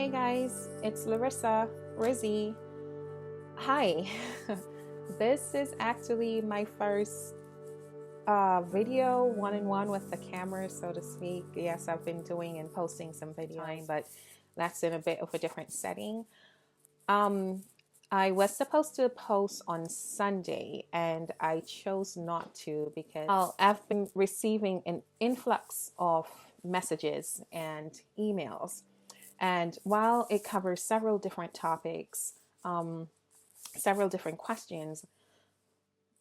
Hey guys, it's Larissa, Rizzy. Hi. This is actually my first video one-on-one with the camera, so to speak. Yes, I've been doing and posting some videos, but that's in a bit of a different setting. Um, I was supposed to post on Sunday and I chose not to because I've been receiving an influx of messages and emails. And while it covers several different topics, several different questions,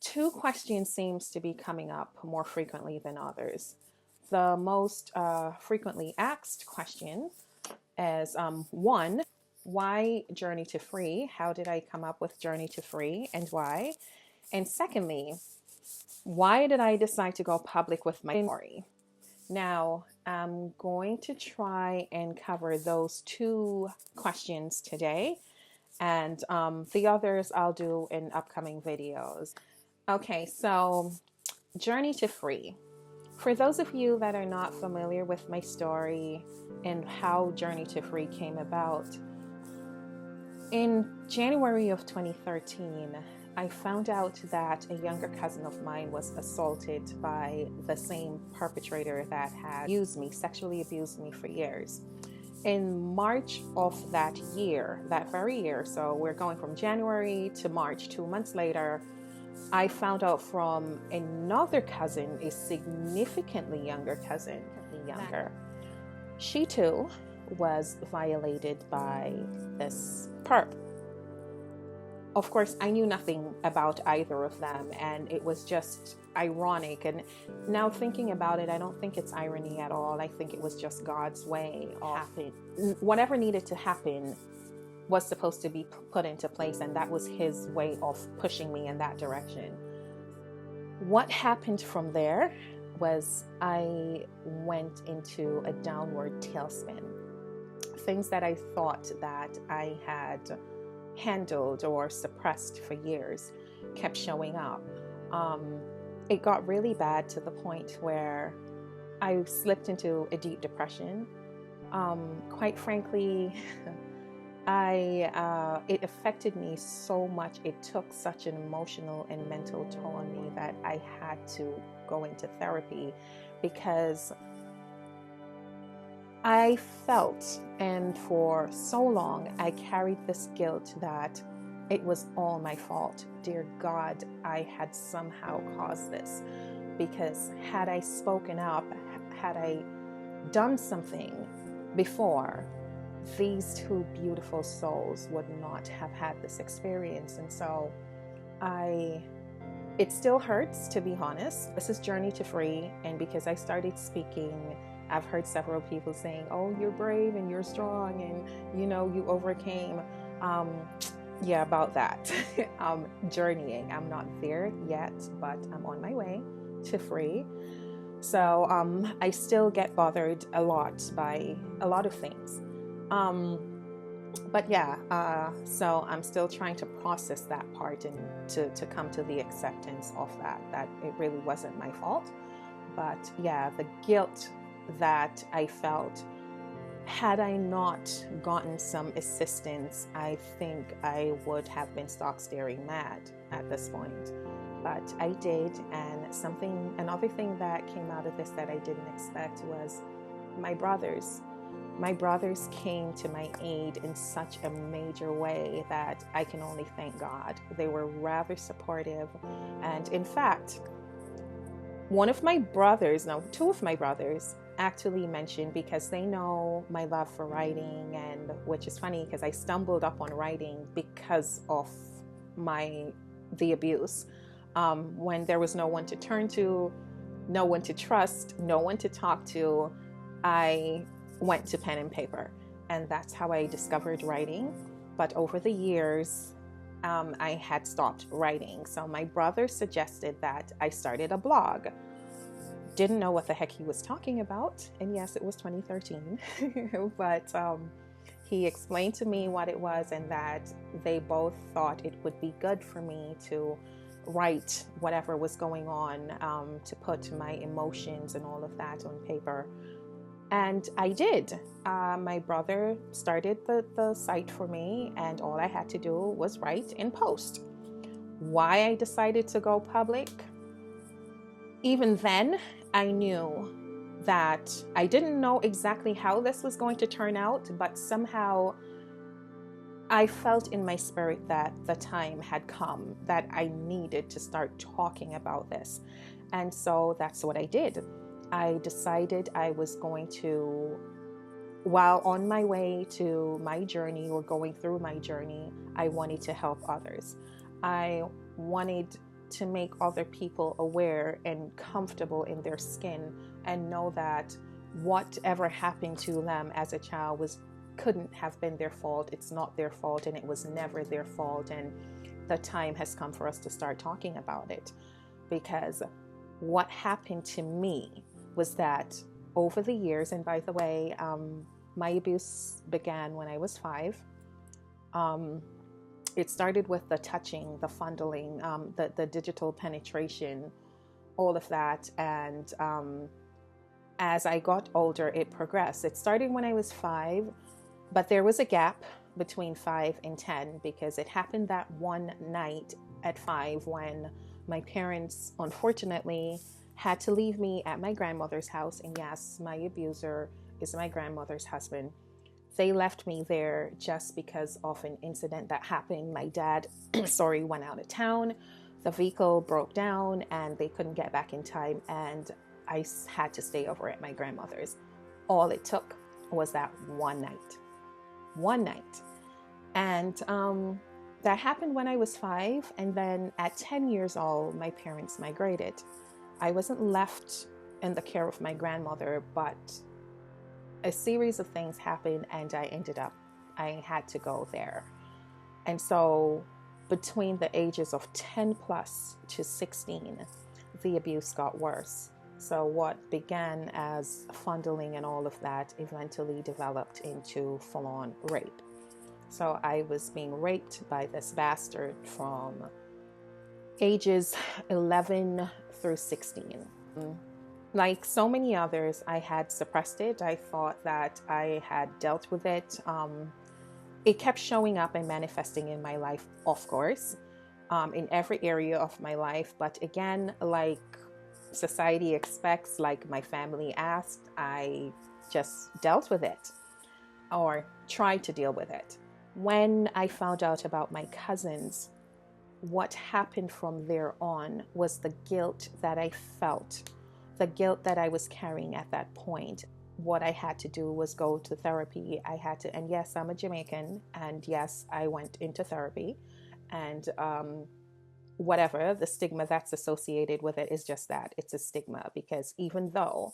two questions seems to be coming up more frequently than others. The most frequently asked question is one, why Journey to Free? How did I come up with Journey to Free and why? And secondly, why did I decide to go public with my story? Now, I'm going to try and cover those two questions today, and the others I'll do in upcoming videos. Okay, so Journey to Free. For those of you that are not familiar with my story and how Journey to Free came about, in January of 2013, I found out that a younger cousin of mine was assaulted by the same perpetrator that had sexually abused me for years. In March of that year, that very year, so we're going from January to March, 2 months later, I found out from another cousin, a significantly younger cousin, she too was violated by this perp. Of course, I knew nothing about either of them, and it was just ironic. And now thinking about it, I don't think it's irony at all. I think it was just God's way of whatever needed to happen was supposed to be put into place, and that was his way of pushing me in that direction. What happened from there was I went into a downward tailspin. Things that I thought that I had handled or suppressed for years kept showing up. It got really bad to the point where I slipped into a deep depression. Quite frankly, it affected me so much. It took such an emotional and mental toll on me that I had to go into therapy because I felt, and for so long, I carried this guilt that it was all my fault. Dear God, I had somehow caused this, because had I spoken up, had I done something before, these two beautiful souls would not have had this experience. And so it still hurts, to be honest. This is Journey to Free, and because I started speaking, I've heard several people saying, oh, you're brave and you're strong and you overcame. Yeah, about that. Journeying. I'm not there yet, but I'm on my way to free. So I still get bothered a lot by a lot of things. But yeah, so I'm still trying to process that part and to come to the acceptance of that it really wasn't my fault. But yeah, the guilt that I felt, had I not gotten some assistance, I think I would have been stock staring mad at this point. But I did, and another thing that came out of this that I didn't expect was my brothers. My brothers came to my aid in such a major way that I can only thank God. They were rather supportive, and in fact, two of my brothers actually mentioned, because they know my love for writing, and which is funny because I stumbled up on writing because of the abuse. When there was no one to turn to, no one to trust, no one to talk to, I went to pen and paper, and that's how I discovered writing. But over the years, I had stopped writing. So my brother suggested that I started a blog. Didn't know what the heck he was talking about. And yes, it was 2013. But he explained to me what it was, and that they both thought it would be good for me to write whatever was going on, to put my emotions and all of that on paper. And I did. My brother started the site for me, and all I had to do was write and post. Why I decided to go public? Even then, I knew that I didn't know exactly how this was going to turn out, but somehow I felt in my spirit that the time had come, that I needed to start talking about this. And so that's what I did. I decided I was going to, while on my way to my journey or going through my journey, I wanted to help others. I wanted to make other people aware and comfortable in their skin and know that whatever happened to them as a child couldn't have been their fault. It's not their fault, and it was never their fault. And the time has come for us to start talking about it, because what happened to me was that over the years, and by the way, my abuse began when I was 5. It started with the touching, the fondling, the digital penetration, all of that. And as I got older, it progressed. It started when I was 5, but there was a gap between 5 and 10 because it happened that one night at 5 when my parents, unfortunately, had to leave me at my grandmother's house. And yes, my abuser is my grandmother's husband. They left me there just because of an incident that happened. My dad, went out of town. The vehicle broke down and they couldn't get back in time. And I had to stay over at my grandmother's. All it took was that one night. And that happened when I was 5. And then at 10 years old, my parents migrated. I wasn't left in the care of my grandmother, but a series of things happened and I had to go there. And so between the ages of 10 plus to 16, the abuse got worse. So what began as fondling and all of that eventually developed into full-on rape. So I was being raped by this bastard from ages 11 through 16. Like so many others, I had suppressed it. I thought that I had dealt with it. It kept showing up and manifesting in my life, of course, in every area of my life. But again, like society expects, like my family asked, I just dealt with it or tried to deal with it. When I found out about my cousins, what happened from there on was the guilt that I felt, the guilt that I was carrying at that point. What I had to do was go to therapy. And yes, I'm a Jamaican, and yes, I went into therapy. And whatever the stigma that's associated with it is just that, it's a stigma. Because even though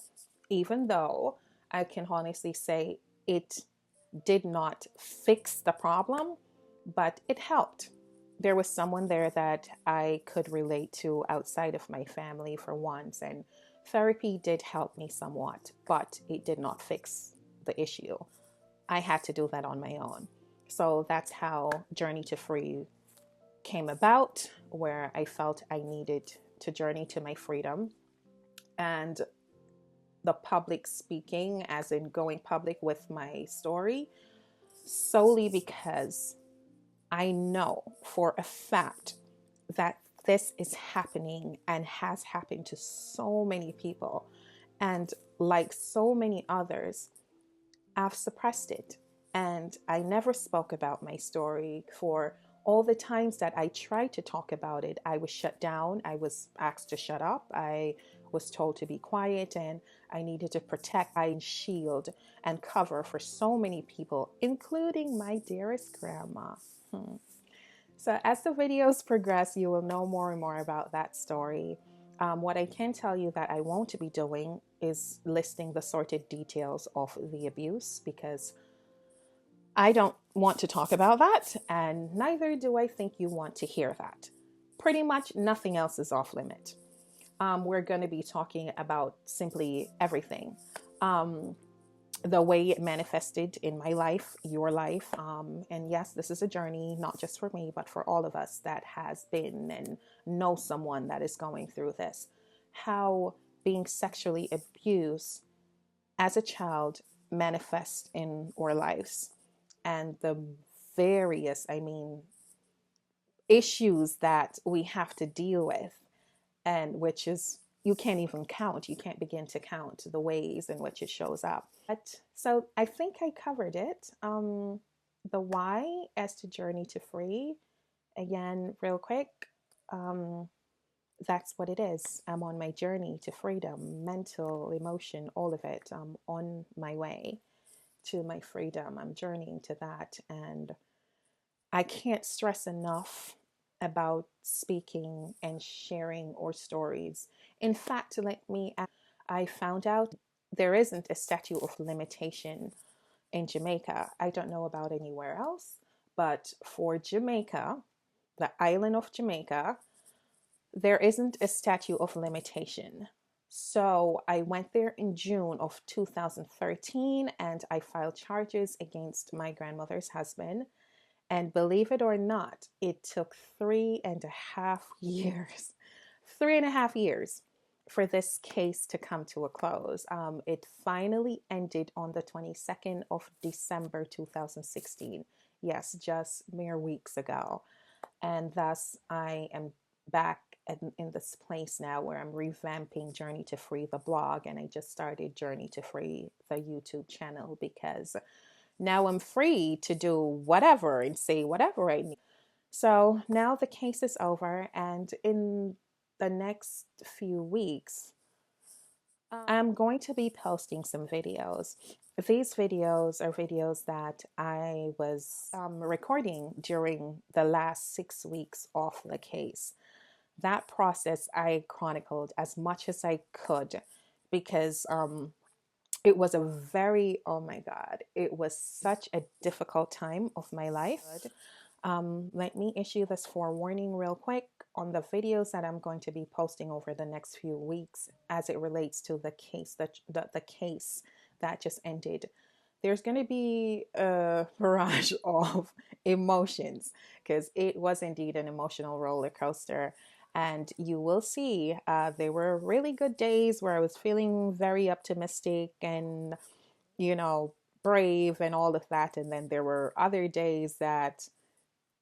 I can honestly say it did not fix the problem, but it helped. There was someone there that I could relate to outside of my family for once, and therapy did help me somewhat, but it did not fix the issue. I had to do that on my own. So that's how Journey to Free came about, where I felt I needed to journey to my freedom. And the public speaking, as in going public with my story, solely because I know for a fact that this is happening and has happened to so many people. And like so many others, I've suppressed it. And I never spoke about my story. For all the times that I tried to talk about it, I was shut down. I was asked to shut up. I was told to be quiet, and I needed to protect and shield and cover for so many people, including my dearest grandma. So as the videos progress, you will know more and more about that story. What I can tell you that I won't be doing is listing the sordid details of the abuse, because I don't want to talk about that, and neither do I think you want to hear that. Pretty much nothing else is off limit. We're going to be talking about simply everything. The way it manifested in my life, your life. And yes, this is a journey, not just for me, but for all of us that has been and know someone that is going through this. How being sexually abused as a child manifest in our lives, and the various, issues that we have to deal with, and which is, you can't even count, you can't begin to count the ways in which it shows up. But so I think I covered it. The why as to journey to free, again, real quick. Um, that's what it is. I'm on my journey to freedom, mental, emotion, all of it. I'm on my way to my freedom. I'm journeying to that. And I can't stress enough about speaking and sharing our stories. In fact, I found out there isn't a statute of limitation in Jamaica. I don't know about anywhere else, but for Jamaica, the island of Jamaica, there isn't a statute of limitation. So I went there in June of 2013 and I filed charges against my grandmother's husband. And believe it or not, it took 3.5 years, 3.5 years for this case to come to a close. It finally ended on the 22nd of December 2016. Yes, just mere weeks ago. And thus, I am back in this place now where I'm revamping Journey to Free, the blog, and I just started Journey to Free, the YouTube channel, because now I'm free to do whatever and say whatever I need. So now the case is over, and in the next few weeks, I'm going to be posting some videos. These videos are videos that I was recording during the last 6 weeks of the case. That process I chronicled as much as I could, because it was a very, oh my God, it was such a difficult time of my life. Let me issue this forewarning real quick on the videos that I'm going to be posting over the next few weeks as it relates to the case the case that just ended. There's going to be a barrage of emotions because it was indeed an emotional roller coaster. And you will see there were really good days where I was feeling very optimistic and, brave and all of that. And then there were other days that,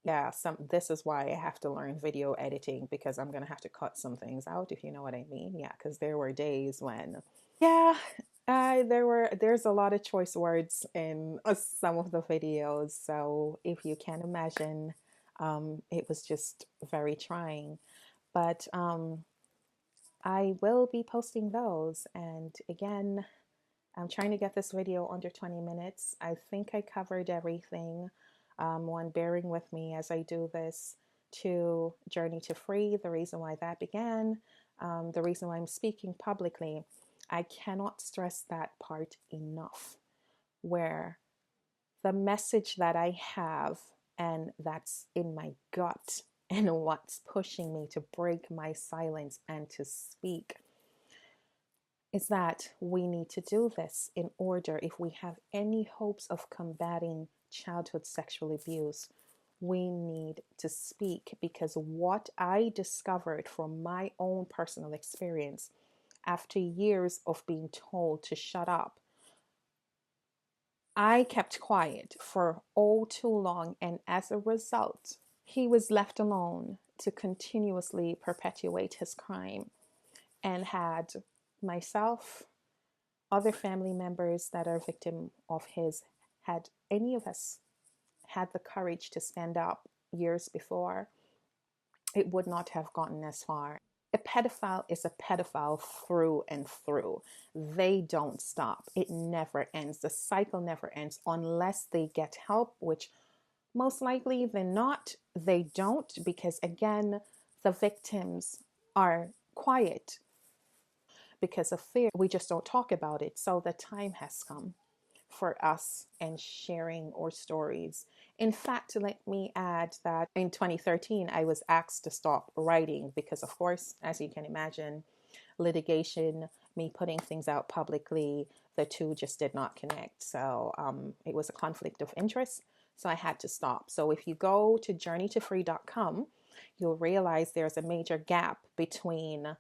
yeah, this is why I have to learn video editing, because I'm going to have to cut some things out, if you know what I mean. Yeah, because there were days when, yeah, there's a lot of choice words in some of the videos. So if you can imagine, it was just very trying. But I will be posting those. And again, I'm trying to get this video under 20 minutes. I think I covered everything. One, bearing with me as I do this. Two, Journey to Free, the reason why that began, the reason why I'm speaking publicly. I cannot stress that part enough, where the message that I have and that's in my gut and what's pushing me to break my silence and to speak is that we need to do this in order, if we have any hopes of combating childhood sexual abuse, we need to speak, because what I discovered from my own personal experience after years of being told to shut up, I kept quiet for all too long, and as a result, he was left alone to continuously perpetuate his crime, and had myself, other family members that are victim of his, had any of us had the courage to stand up years before, it would not have gotten as far. A pedophile is a pedophile through and through. They don't stop. It never ends. The cycle never ends unless they get help, which most likely they're not. They don't, because again, the victims are quiet because of fear. We just don't talk about it. So the time has come for us and sharing our stories. In fact, let me add that in 2013, I was asked to stop writing because, of course, as you can imagine, litigation, me putting things out publicly, the two just did not connect. So it was a conflict of interest. So I had to stop. So if you go to journeytofree.com, you'll realize there's a major gap between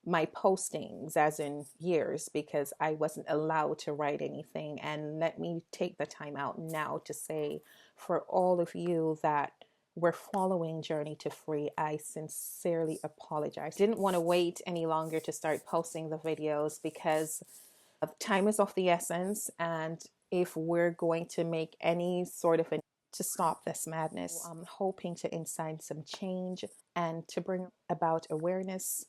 my postings, as in years, because I wasn't allowed to write anything. And let me take the time out now to say, for all of you that were following Journey to Free, I sincerely apologize. Didn't want to wait any longer to start posting the videos because time is of the essence. And if we're going to make any sort of to stop this madness, I'm hoping to incite some change and to bring about awareness,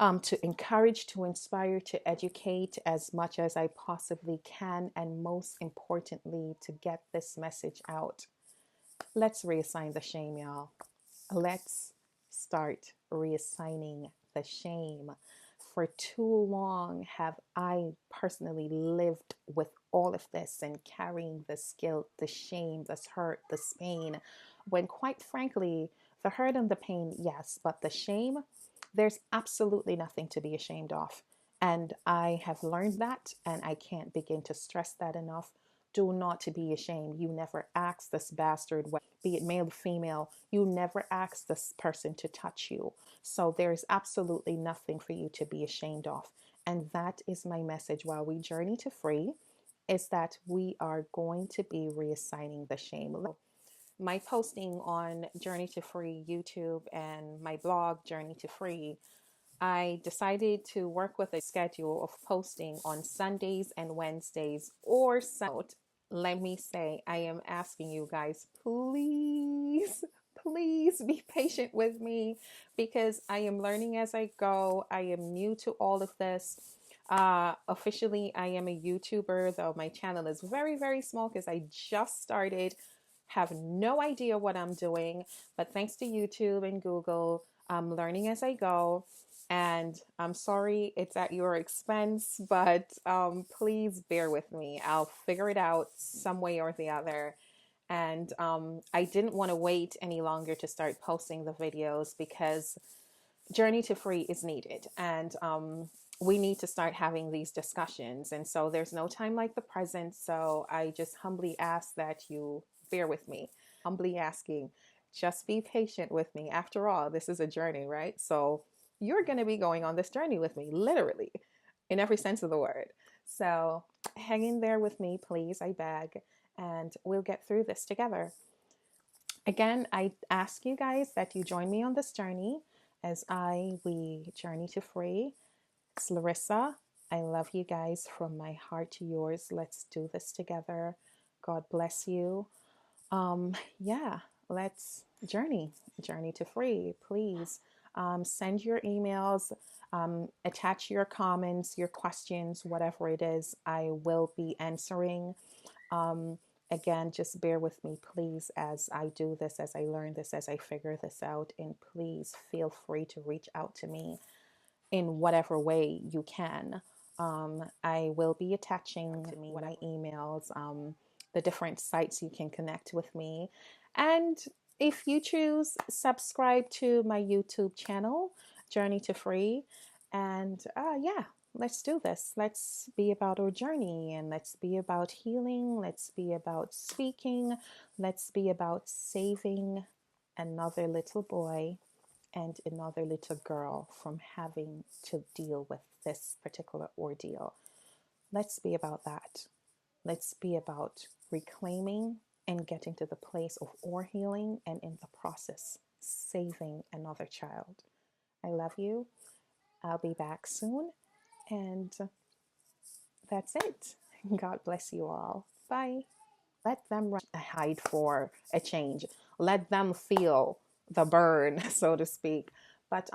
to encourage, to inspire, to educate as much as I possibly can, and most importantly, to get this message out. Let's reassign the shame, y'all. Let's start reassigning the shame. For too long have I personally lived with all of this and carrying this guilt, the shame, this hurt, this pain, when quite frankly, the hurt and the pain, yes, but the shame, there's absolutely nothing to be ashamed of. And I have learned that, and I can't begin to stress that enough. Do not to be ashamed. You never asked this bastard, be it male or female, you never asked this person to touch you. So there's absolutely nothing for you to be ashamed of. And that is my message while we journey to free, is that we are going to be reassigning the shame. My posting on Journey to Free YouTube and my blog Journey to Free, I decided to work with a schedule of posting on Sundays and Wednesdays or let me say, I am asking you guys, please, please be patient with me because I am learning as I go. I am new to all of this. Officially, I am a YouTuber, though my channel is very, very small because I just started, have no idea what I'm doing. But thanks to YouTube and Google, I'm learning as I go. And I'm sorry it's at your expense, but please bear with me. I'll figure it out some way or the other. And I didn't want to wait any longer to start posting the videos because Journey to Free is needed. And we need to start having these discussions. And so there's no time like the present. So I just humbly ask that you bear with me. Humbly asking, just be patient with me. After all, this is a journey, right? So you're going to be going on this journey with me, literally, in every sense of the word. So hang in there with me, please, I beg, and we'll get through this together. Again, I ask you guys that you join me on this journey as we journey to free. It's Larissa. I love you guys from my heart to yours. Let's do this together. God bless you. Yeah, let's journey to free. Please send your emails, attach your comments, your questions, whatever it is. I will be answering. Again, just bear with me, please, as I do this, as I learn this, as I figure this out. And please feel free to reach out to me in whatever way you can. I will be attaching to me my emails, the different sites you can connect with me. And if you choose, subscribe to my YouTube channel, Journey to Free. And yeah, let's do this. Let's be about our journey, and let's be about healing. Let's be about speaking. Let's be about saving another little boy and another little girl from having to deal with this particular ordeal. Let's be about that. Let's be about reclaiming and getting to the place of our healing, and in the process, saving another child. I love you. I'll be back soon. And that's it. God bless you all. Bye. Let them hide for a change. Let them feel the burn, so to speak. But